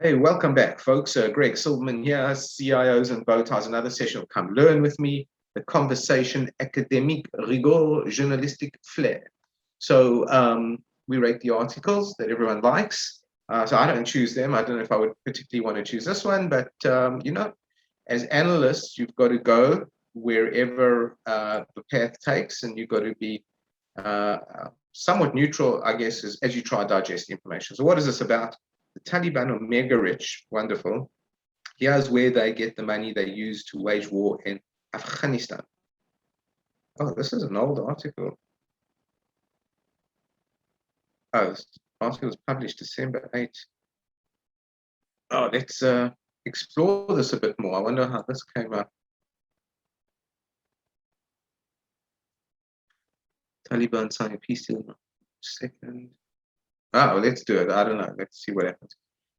Hey, welcome back, folks. Greg Silverman here, CIOs and bow ties. Another session of Come Learn with Me, the conversation, academic rigor, journalistic flair. So we rate the articles that everyone likes. So I don't choose them. I don't know if I would particularly want to choose this one, but as analysts, you've got to go wherever the path takes, and you've got to be somewhat neutral, I guess, as you try to digest information. So what is this about? The Taliban or Megarich, wonderful. Here's where they get the money they use to wage war in Afghanistan. Oh, this is an old article. Oh, this article was published December 8. Oh, let's explore this a bit more. I wonder how this came up. Taliban signing a peace deal. Second. Oh, let's do it. I don't know. Let's see what happens.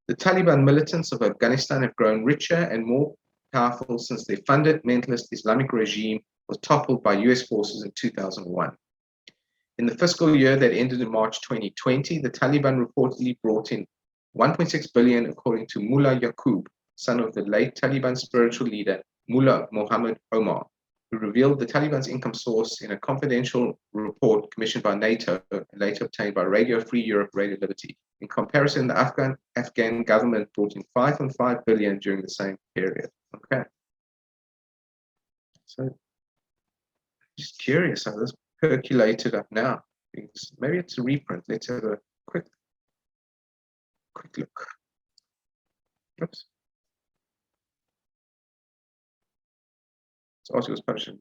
The Taliban militants of Afghanistan have grown richer and more powerful since their fundamentalist Islamic regime was toppled by US forces in 2001. In the fiscal year that ended in March 2020, the Taliban reportedly brought in 1.6 billion, according to Mullah Yaqub, son of the late Taliban spiritual leader Mullah Muhammad Omar, who revealed the Taliban's income source in a confidential report commissioned by NATO and later obtained by Radio Free Europe, Radio Liberty. In comparison, the Afghan government brought in 5.5 billion during the same period. Okay. So, just curious how this percolated up now. Maybe it's a reprint. Let's have a quick look. Oops. This article was published in...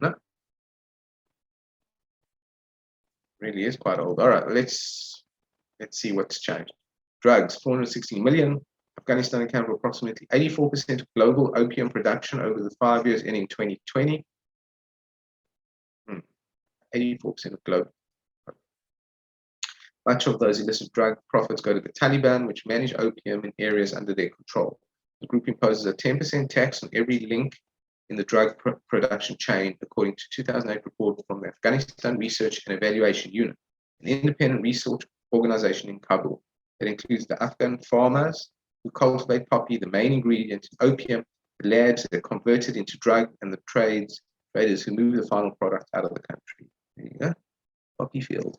No. Really is quite old. All right, let's see what's changed. Drugs, 416 million. Afghanistan accounted for approximately 84% of global opium production over the 5 years ending 2020. 84% of global. Much of those illicit drug profits go to the Taliban, which manage opium in areas under their control. The group imposes a 10% tax on every link in the drug production chain, according to a 2008 report from the Afghanistan Research and Evaluation Unit, an independent research organization in Kabul that includes the Afghan farmers who cultivate poppy, the main ingredient in opium, the labs that convert it into drug, and the traders who move the final product out of the country. There you go, poppy field.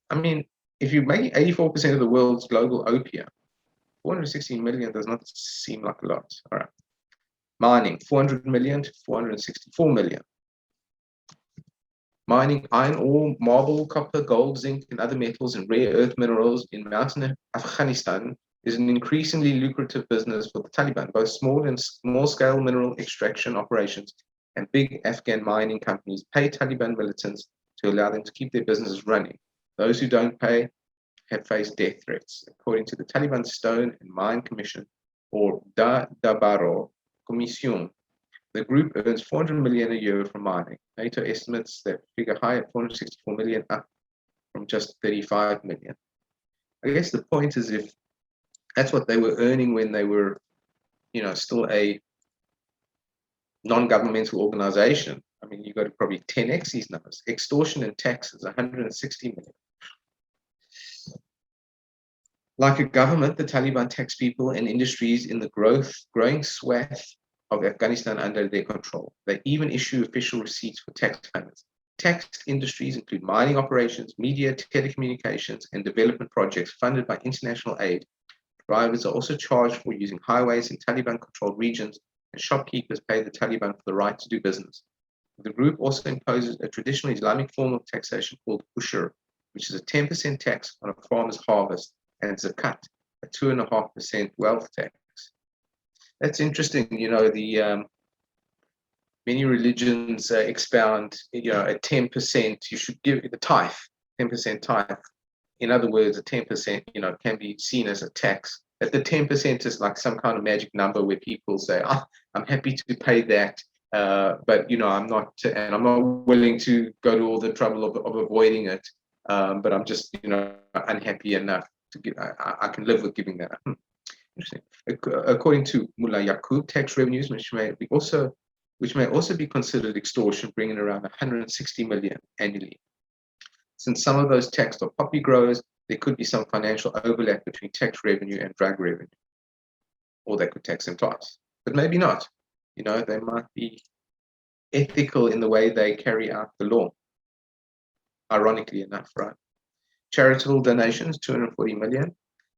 I mean, if you make 84% of the world's global opium, 416 million does not seem like a lot. All right. Mining, 400 million to 464 million. Mining iron ore, marble, copper, gold, zinc, and other metals and rare earth minerals in mountainous Afghanistan is an increasingly lucrative business for the Taliban. Both small-scale mineral extraction operations and big Afghan mining companies pay Taliban militants to allow them to keep their businesses running. Those who don't pay have faced death threats, according to the Taliban Stone and Mine Commission, or Dabaro Commission. The group earns 400 million a year from mining. NATO estimates that figure high at 464 million, up from just 35 million. I guess the point is, if that's what they were earning when they were, still a non-governmental organization, I mean, you've got to probably 10x these numbers. Extortion and taxes, 160 million. Like a government, the Taliban tax people and industries in the growing swath of Afghanistan under their control. They even issue official receipts for tax payments. Taxed industries include mining operations, media, telecommunications, and development projects funded by international aid. Drivers are also charged for using highways in Taliban-controlled regions, and shopkeepers pay the Taliban for the right to do business. The group also imposes a traditional Islamic form of taxation called ushr, which is a 10% tax on a farmer's harvest, and zakat, a 2.5% wealth tax. That's interesting. The many religions expound, a 10%, you should give the tithe, 10% tithe. In other words, a 10%, can be seen as a tax. That the 10% is like some kind of magic number where people say, I'm happy to pay that, but I'm not willing to go to all the trouble of avoiding it. But I'm just, unhappy enough to give. I can live with giving that up. Interesting. According to Mullah Yaqub, tax revenues, which may also be considered extortion, bringing around 160 million annually. Since some of those taxed are poppy growers, there could be some financial overlap between tax revenue and drug revenue. Or they could tax them twice. But maybe not. You know, they might be ethical in the way they carry out the law. Ironically enough, right? Charitable donations, 240 million.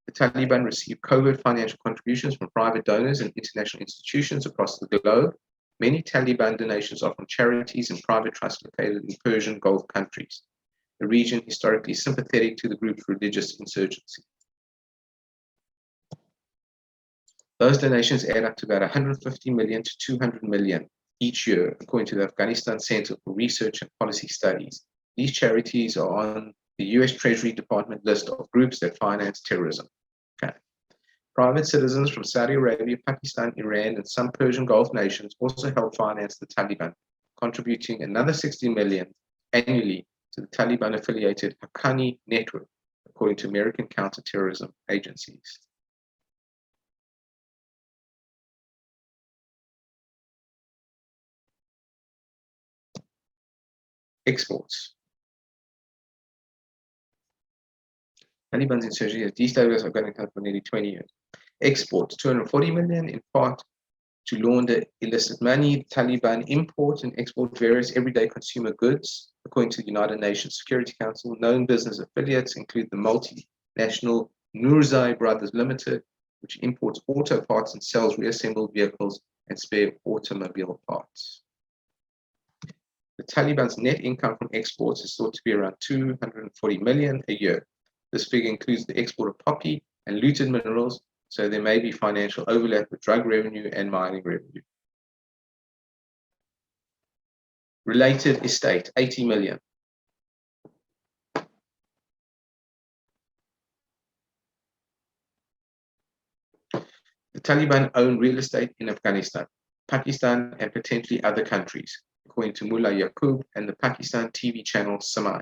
The Taliban received covert financial contributions from private donors and international institutions across the globe. Many Taliban donations are from charities and private trusts located in Persian Gulf countries, a region historically sympathetic to the group's religious insurgency. Those donations add up to about 150 million to 200 million each year, according to the Afghanistan Center for Research and Policy Studies. These charities are on the US Treasury Department list of groups that finance terrorism. Okay. Private citizens from Saudi Arabia, Pakistan, Iran, and some Persian Gulf nations also help finance the Taliban, contributing another 60 million annually to the Taliban-affiliated Haqqani network, according to American counterterrorism agencies. Exports. Taliban's insurgency has destabilized Afghanistan for nearly 20 years. Exports, 240 million, in part to launder illicit money. The Taliban import and export various everyday consumer goods. According to the United Nations Security Council, known business affiliates include the multinational Nurzai Brothers Limited, which imports auto parts and sells reassembled vehicles and spare automobile parts. The Taliban's net income from exports is thought to be around 240 million a year. This figure includes the export of poppy and looted minerals, so there may be financial overlap with drug revenue and mining revenue. Related estate, 80 million. The Taliban own real estate in Afghanistan, Pakistan, and potentially other countries, according to Mullah Yaqub and the Pakistan TV channel Samai.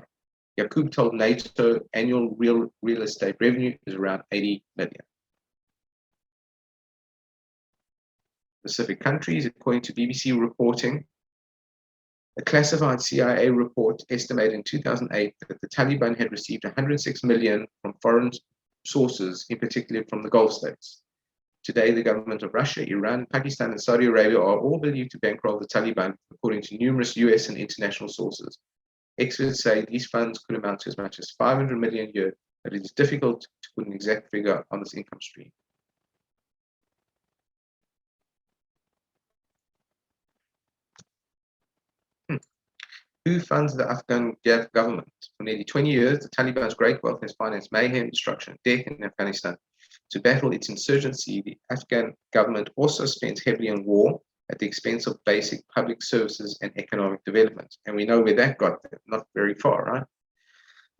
Yaqub told NATO annual real estate revenue is around 80 million. Specific countries, according to BBC reporting, a classified CIA report estimated in 2008 that the Taliban had received 106 million from foreign sources, in particular from the Gulf states. Today, the government of Russia, Iran, Pakistan, and Saudi Arabia are all believed to bankroll the Taliban, according to numerous US and international sources. Experts say these funds could amount to as much as 500 million a year, but it is difficult to put an exact figure on this income stream. Who funds the Afghan government? For nearly 20 years, the Taliban's great wealth has financed mayhem, destruction, and death in Afghanistan. To battle its insurgency, the Afghan government also spends heavily on war at the expense of basic public services and economic development. And we know where that got them, not very far, right?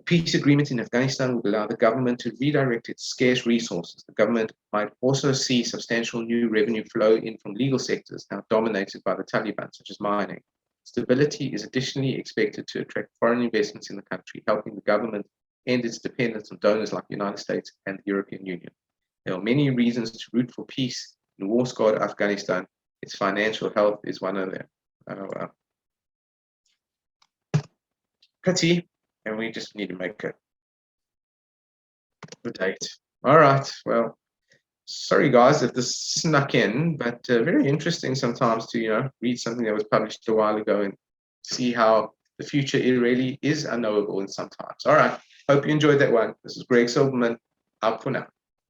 A peace agreement in Afghanistan would allow the government to redirect its scarce resources. The government might also see substantial new revenue flow in from legal sectors now dominated by the Taliban, such as mining. Stability is additionally expected to attract foreign investments in the country, helping the government end its dependence on donors like the United States and the European Union. There are many reasons to root for peace in war-scarred Afghanistan. Its financial health is one of them. Pity, and we just need to make a date. All right, well, sorry guys if this snuck in, but very interesting sometimes to read something that was published a while ago and see how the future really is unknowable in sometimes. All right, hope you enjoyed that one. This is Greg Silverman, out for now.